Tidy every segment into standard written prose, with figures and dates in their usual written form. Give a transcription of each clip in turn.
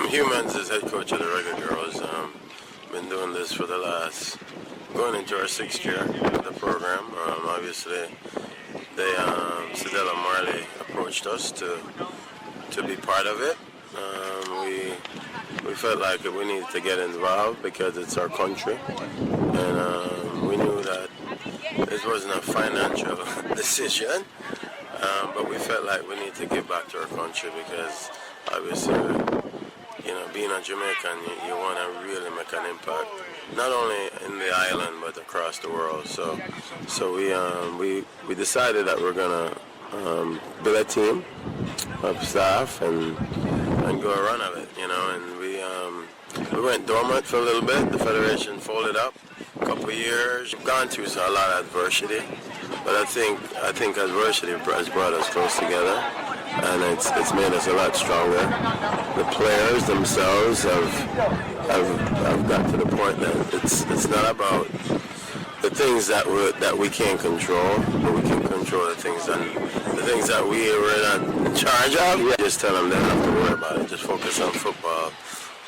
Humans is head coach of the Reggae Girlz. Been doing this for the last, going into our 6th year of the program. Obviously, Sadella Marley approached us to be part of it. We felt like we needed to get involved because it's our country, and we knew that this wasn't a financial decision, but we felt like we need to give back to our country because obviously, being a Jamaican, you want to really make an impact, not only in the island but across the world. So we decided that we're gonna build a team of staff and go a run of it, and we went dormant for a little bit. The federation folded up a couple of years. We've gone through a lot of adversity, but I think adversity has brought us close together, and it's made us a lot stronger. The players themselves have got to the point that it's not about the things that we can't control, but we can control the things that we were not in charge of. Yeah. Just tell them they don't have to worry about it. Just focus on football.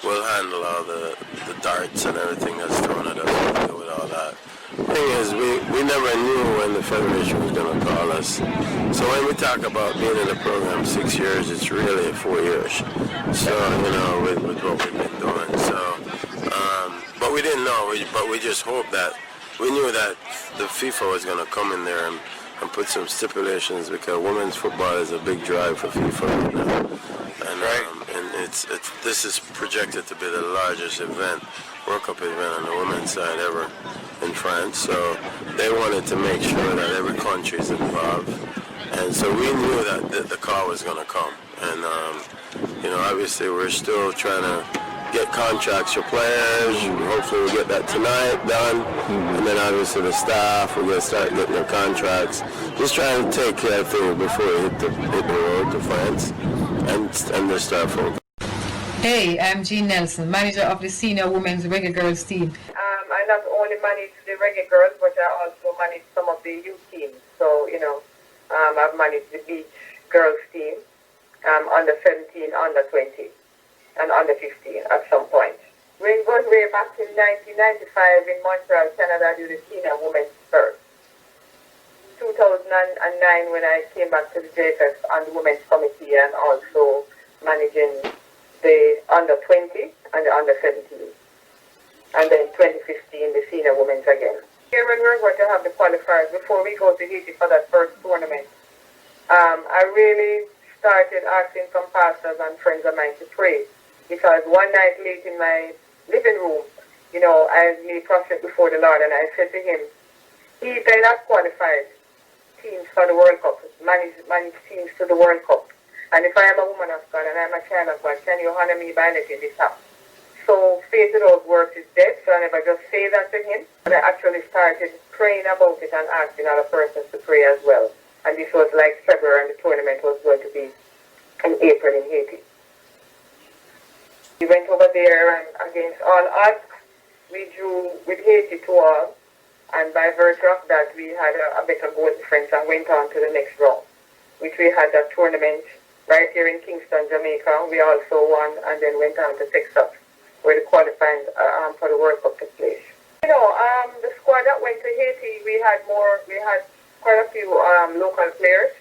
We'll handle all the darts and everything that's thrown at us. We'll deal with all that. The thing is, we never knew when the federation was going to call us. So when we talk about being in the program 6 years, it's really 4 years. So, with what we've been doing. So, but we didn't know. But we just hoped that, we knew that the FIFA was going to come in there and put some stipulations because women's football is a big drive for FIFA right now. And this is projected to be the largest World Cup event on the women's side ever in France. So they wanted to make sure that every country is involved. And so we knew that the call was going to come. And, obviously we're still trying to get contracts for players. Hopefully we'll get that tonight done. And then obviously the staff, we're going to start getting their contracts. Just trying to take care of things before we hit the road to France and the staff folk. Hey, I'm Jean Nelson, manager of the senior women's Reggae Girls team. I not only manage the Reggae Girls, but I also manage some of the youth teams. So, I've managed the Beach Girls team, under 17, under 20, and under 15 at some point. We went way back in 1995 in Montreal, Canada, to the senior women's first. 2009 when I came back to the JFF and the women's committee and also managing the under 20 and the under 17. And then 2015, the senior women's again. Here when we're going to have the qualifiers, before we go to Haiti for that first tournament, I really started asking some pastors and friends of mine to pray. Because one night late in my living room, I lay prostrate before the Lord and I said to him, he they not qualified teams for the World Cup, manage teams to the World Cup. And if I am a woman of God and I'm a child of God, can you honor me by letting this happen? So faith without works is dead, so I never just say that to him. But I actually started praying about it and asking other persons to pray as well. And this was like February and the tournament was going to be in April in Haiti. We went over there and against all odds, we drew with Haiti 2-2. And by virtue of that, we had a better goal difference and went on to the next round, which we had that tournament right here in Kingston, Jamaica. We also won and then went on to Texas, where the qualifying for the World Cup took place. The squad that went to Haiti, we had quite a few local players.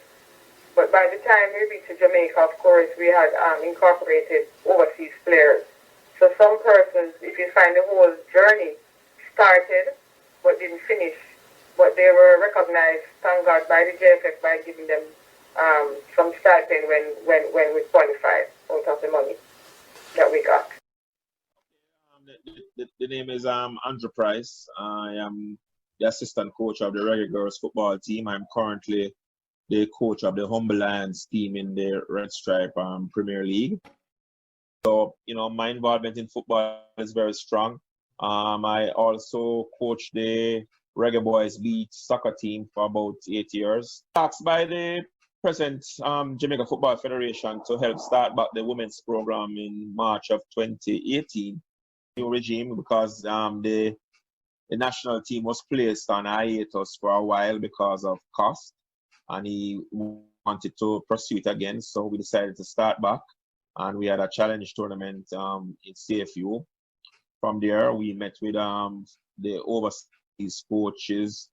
But by the time we reached Jamaica, of course, we had incorporated overseas players. So some persons, if you find the whole journey started, but didn't finish, but they were recognized, thank God, by the JFF by giving them some stipend when we qualified out of the money that we got. The name is Andrew Price. I am the assistant coach of the Reggae Girls football team. I'm currently the coach of the Humble Lions team in the Red Stripe Premier League. So, my involvement in football is very strong. I also coached the Reggae Boys Beach soccer team for about 8 years. Asked by the present Jamaica Football Federation to help start back the women's program in March of 2018. New regime because the national team was placed on hiatus for a while because of cost, and he wanted to pursue it again. So we decided to start back. and we had a challenge tournament in CFU. From there, we met with the overseas coaches,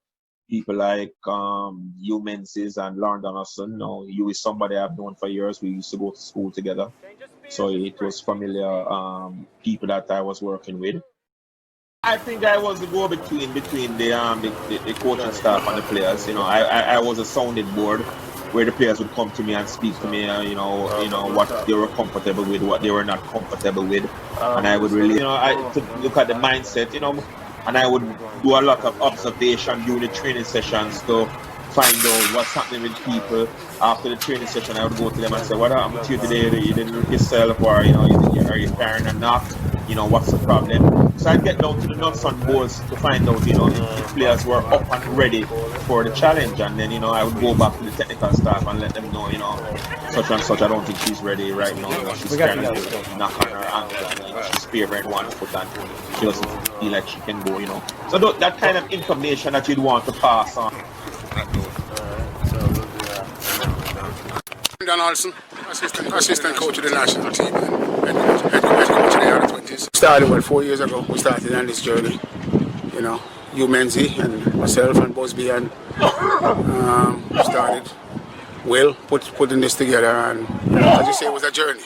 people like Hugh Menzies and Lauren Donaldson. You know, Hugh is somebody I've known for years. We used to go to school together, so it was familiar people that I was working with. I think I was the go-between between the coaching staff and the players. You know, I was a sounding board where the players would come to me and speak to me. You know what they were comfortable with, what they were not comfortable with, and I would really, to look at the mindset. And I would do a lot of observation during the training sessions to find out what's happening with people. After the training session, I would go to them and say, "What happened to you today? You didn't look yourself, or are you carrying or not? What's the problem?" So I'd get down to the nuts and bolts to find out, if players were up and ready for the challenge. And then, I would go back to the technical staff and let them know, such and such, I don't think she's ready right now. She's carrying a knock on her ankle, and she's favoring one foot, and she doesn't feel like she can go, So that kind of information that you'd want to pass on. Donaldson, assistant coach of the national team and head coach of the under-20s. Started 4 years ago. We started on this journey. Hugh Menzies and myself and Busby and started putting this together, and as you say, it was a journey,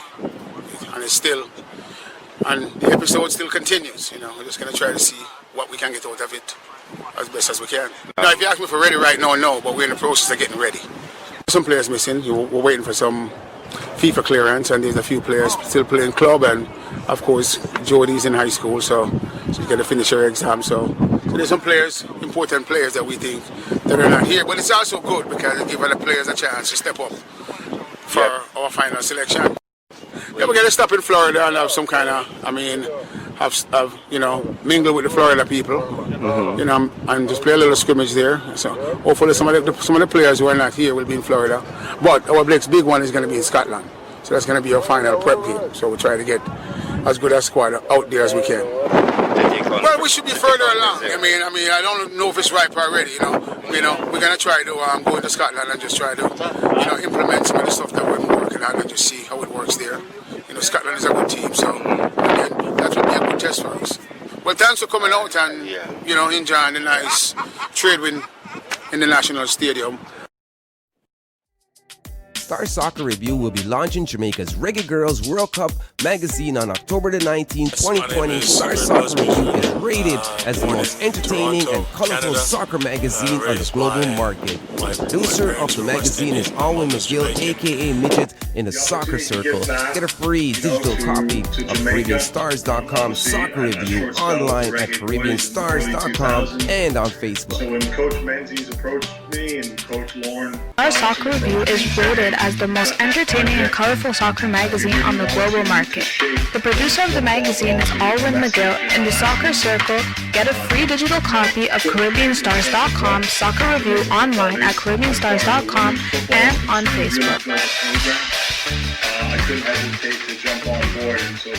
and it's still, and the episode still continues. We're just gonna try to see what we can get out of it as best as we can. Now, if you ask me if we're ready right now, no, but we're in the process of getting ready. Some players missing. We're waiting for some FIFA clearance, and there's a few players still playing club, and of course Jodie's in high school, so she's going to finish her exam. So there's some players, important players that we think that are not here, but it's also good because it gives other players a chance to step up for our final selection. Yeah, we're going to stop in Florida and have some kind of, mingle with the Florida people, and just play a little scrimmage there. So hopefully some of the players who are not here will be in Florida. But our next big one is going to be in Scotland. So that's going to be our final prep game. So we'll try to get as good a squad out there as we can. Well, we should be further along. I don't know if it's ripe already. We're going to try to go into Scotland and just try to implement some of the stuff that we're working on and just see how it works there. Scotland is a good team, so again, that would be a good test for us. Well, thanks for coming out and enjoying the nice trade win in the National Stadium. Star Soccer Review will be launching Jamaica's Reggae Girlz World Cup magazine on October the 19th, 2020. Star Soccer Review is rated as the most entertaining and colorful soccer magazine on the global market. The producer of the magazine is Alwyn McGill, aka Midget in the Soccer Circle. Get a free digital copy of CaribbeanStars.com Soccer Review online at CaribbeanStars.com and on Facebook. So when Coach Menzies approached me and Coach Lauren, Our Soccer Review is rated as the most entertaining and colorful soccer magazine on the global market. The producer of the magazine is Alwyn McGill. In the Soccer Circle, get a free digital copy of CaribbeanStars.com Soccer Review online at CaribbeanStars.com and on Facebook. I couldn't hesitate to jump on board, and so